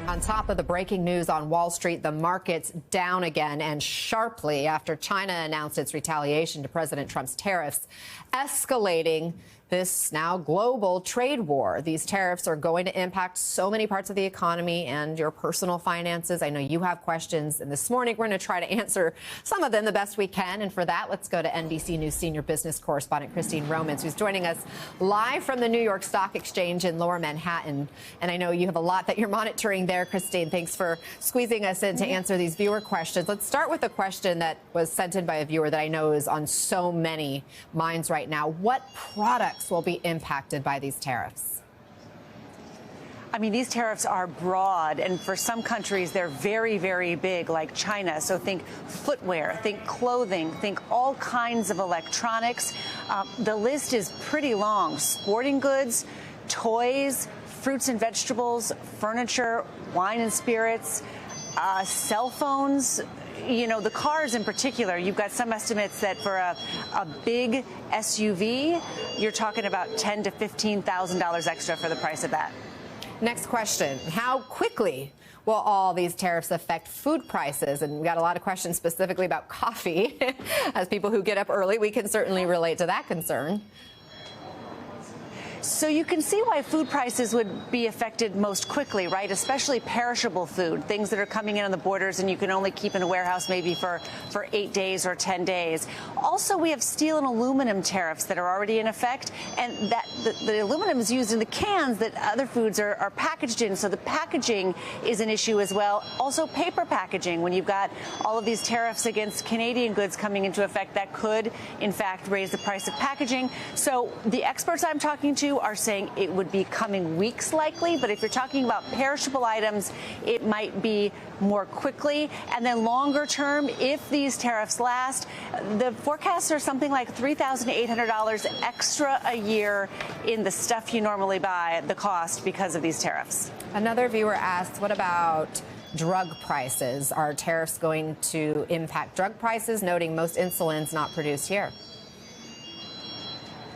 On top of the breaking news on Wall Street, the market's down again and sharply after China announced its retaliation to President Trump's tariffs, escalating this now global trade war. These tariffs are going to impact so many parts of the economy and your personal finances. I know you have questions, and this morning we're going to try to answer some of them the best we can. And for that, let's go to NBC News senior business correspondent Christine Romans, who's joining us live from the New York Stock Exchange in Lower Manhattan. And I know you have a lot that you're monitoring there, Christine. Thanks for squeezing us in to answer these viewer questions. Let's start with a question that was sent in by a viewer that I know is on so many minds right now. What products will be impacted by these tariffs? I mean, these tariffs are broad, and for some countries, they're very, very big, like China. So think footwear, think clothing, think all kinds of electronics. The list is pretty long. Sporting goods, toys, fruits and vegetables, furniture, wine and spirits, cell phones. You know, the cars in particular, you've got some estimates that for a big SUV, you're talking about $10,000 to $15,000 extra for the price of that. Next question. How quickly will all these tariffs affect food prices? And we got a lot of questions specifically about coffee. As people who get up early, we can certainly relate to that concern. So you can see why food prices would be affected most quickly, right? Especially perishable food, things that are coming in on the borders and you can only keep in a warehouse maybe for 8 days or 10 days. Also, we have steel and aluminum tariffs that are already in effect, and that the aluminum is used in the cans that other foods are packaged in. So the packaging is an issue as well. Also, paper packaging, when you've got all of these tariffs against Canadian goods coming into effect, that could, in fact, raise the price of packaging. So the experts I'm talking to are saying it would be coming weeks likely, but if you're talking about perishable items, it might be more quickly. And then longer term, if these tariffs last, the forecasts are something like $3,800 extra a year in the stuff you normally buy at the cost because of these tariffs. Another viewer asks, what about drug prices? Are tariffs going to impact drug prices, noting most insulin's not produced here?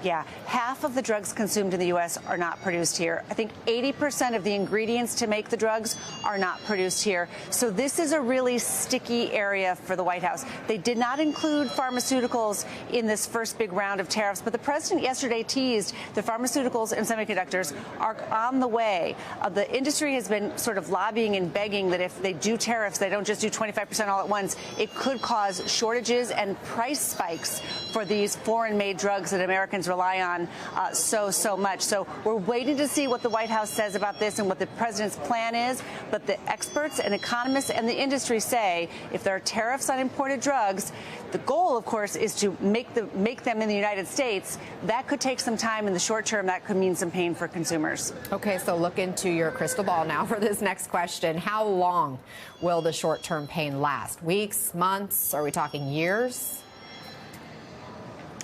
Yeah, half of the drugs consumed in the U.S. are not produced here. I think 80% of the ingredients to make the drugs are not produced here. So this is a really sticky area for the White House. They did not include pharmaceuticals in this first big round of tariffs, but the president yesterday teased the pharmaceuticals and semiconductors are on the way. The industry has been sort of lobbying and begging that if they do tariffs, they don't just do 25% all at once. It could cause shortages and price spikes for these foreign-made drugs that Americans rely on so much. So we're waiting to see what the White House says about this and what the president's plan is. But the experts and economists and the industry say if there are tariffs on imported drugs, the goal, of course, is to make them in the United States. That could take some time in the short term. That could mean some pain for consumers. Okay, so look into your crystal ball now for this next question. How long will the short-term pain last? Weeks, months? Are we talking years?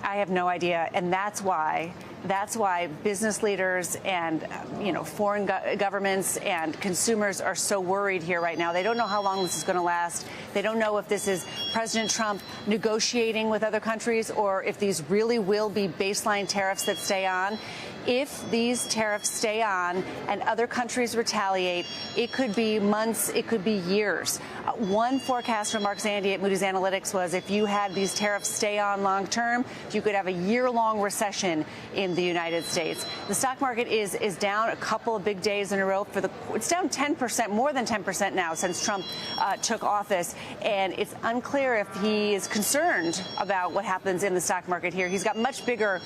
I have no idea, and that's why business leaders and foreign governments and consumers are so worried here right now. They don't know how long this is going to last. They don't know if this is President Trump negotiating with other countries or if these really will be baseline tariffs that stay on. If these tariffs stay on and other countries retaliate, it could be months, it could be years. One forecast from Mark Zandi at Moody's Analytics was if you had these tariffs stay on long term, you could have a year-long recession in the United States. The stock market is down a couple of big days in a row. It's down 10%, more than 10% now since Trump took office, and it's unclear if he is concerned about what happens in the stock market here. He's got much bigger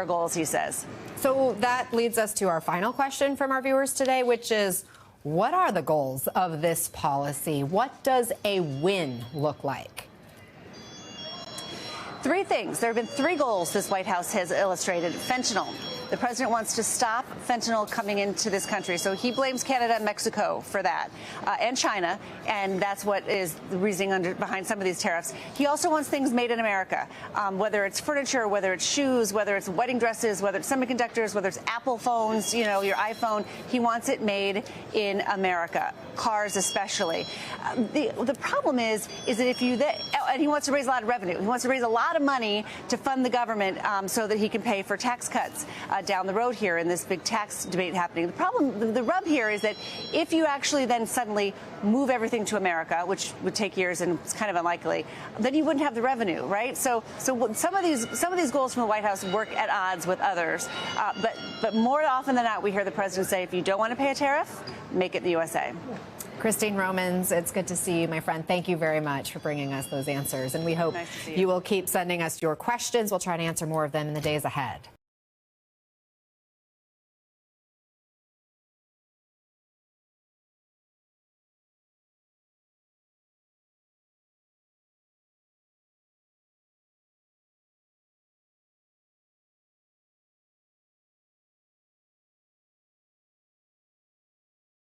goals, he says. So that leads us to our final question from our viewers today, which is, what are the goals of this policy? What does a win look like? Three things. There have been three goals this White House has illustrated. Fentanyl. The president wants to stop fentanyl coming into this country. So he blames Canada and Mexico for that, and China, and that's what is the reasoning behind some of these tariffs. He also wants things made in America, whether it's furniture, whether it's shoes, whether it's wedding dresses, whether it's semiconductors, whether it's Apple phones, your iPhone. He wants it made in America, cars especially. The problem is that if you and he wants to raise a lot of revenue. He wants to raise a lot of money to fund the government so that he can pay for tax cuts. down the road here in this big tax debate happening. The problem, the rub here is that if you actually then suddenly move everything to America, which would take years and it's kind of unlikely, then you wouldn't have the revenue, right? So some of these goals from the White House work at odds with others. But more often than not, we hear the president say, if you don't want to pay a tariff, make it in the USA. Christine Romans, it's good to see you, my friend. Thank you very much for bringing us those answers. And we hope you will keep sending us your questions. We'll try to answer more of them in the days ahead.